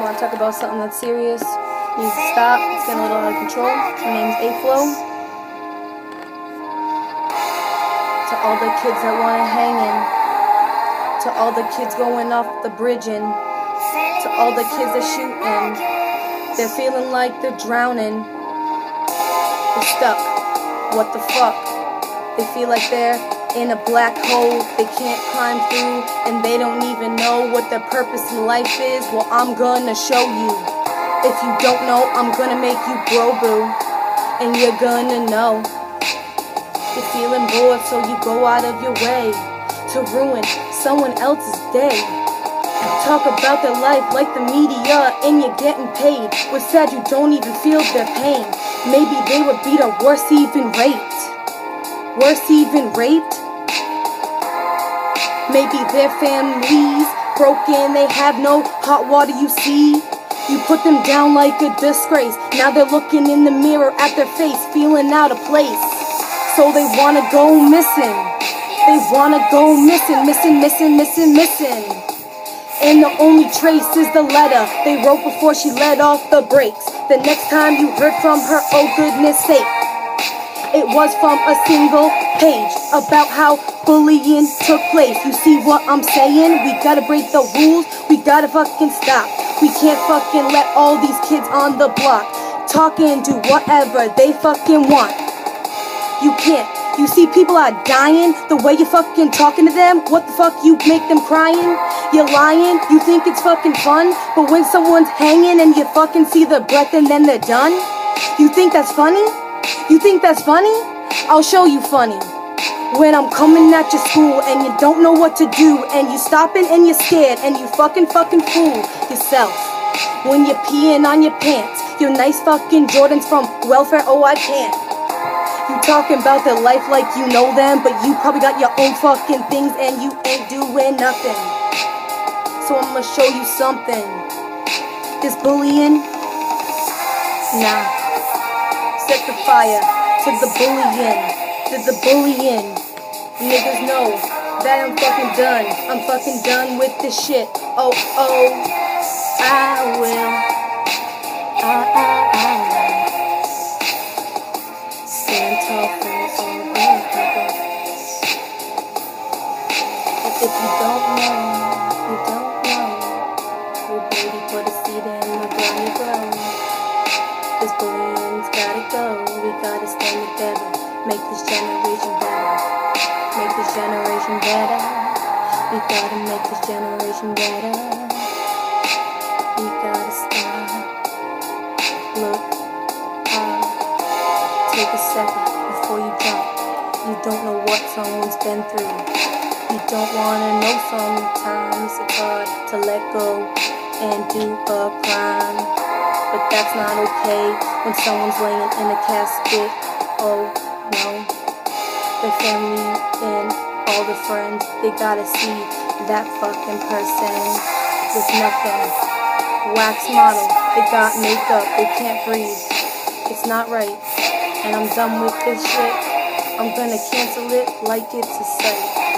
want to talk about something that's serious, needs to stop. It's getting a little out of control. My name's A-Flow. To all the kids that want to hang in, to all the kids going off the bridging, to all the kids that shooting, they're feeling like they're drowning. They're stuck. What the fuck? They feel like they're in a black hole they can't climb through, and they don't even know what their purpose in life is. Well, I'm gonna show you. If you don't know, I'm gonna make you grow, boo, and you're gonna know. You're feeling bored, so you go out of your way to ruin someone else's day. Talk about their life like the media, and you're getting paid. What's sad, you don't even feel their pain. Maybe they were beat or worse, even raped. Worse, even raped. Maybe their family's broken, they have no hot water, you see. You put them down like a disgrace. Now they're looking in the mirror at their face, feeling out of place. So they wanna go missing. They wanna go missing, missing. And the only trace is the letter they wrote before she let off the brakes. The next time you heard from her, oh goodness sake, it was from a single page about how bullying took place. You see what I'm saying? We gotta break the rules, we gotta fucking stop. We can't fucking let all these kids on the block talk and do whatever they fucking want. You can't. You see people are dying, the way you fucking talking to them, what the fuck you make them crying? You're lying, you think it's fucking fun, but when someone's hanging and you fucking see the breath and then they're done, you think that's funny? You think that's funny? I'll show you funny. When I'm coming at your school and you don't know what to do, and you stopping and you're scared and you fucking fool yourself. When you're peeing on your pants, your nice fucking Jordans from welfare, oh I can't. You talking about their life like you know them, but you probably got your own fucking things and you ain't doing nothing. So I'm gonna show you something. This bullying, nah. Set the fire to the bullying. Niggas know that I'm fucking done. I'm fucking done with this shit. Oh, I will. Stand tall for all the people. And if you don't know, we're ready for the seed and the ground. This bullying's gotta go. We gotta stand together. Make this generation better. Make this generation better. We gotta make this generation better. We gotta stop. Look up. Take a second before you jump. You don't know what someone's been through. You don't wanna know sometimes it's hard to let go and do a crime. But that's not okay when someone's laying in a casket. Oh no. Their family and all the friends, they gotta see that fucking person with nothing. Wax model, they got makeup, they can't breathe. It's not right, and I'm done with this shit. I'm gonna cancel it like it's a site.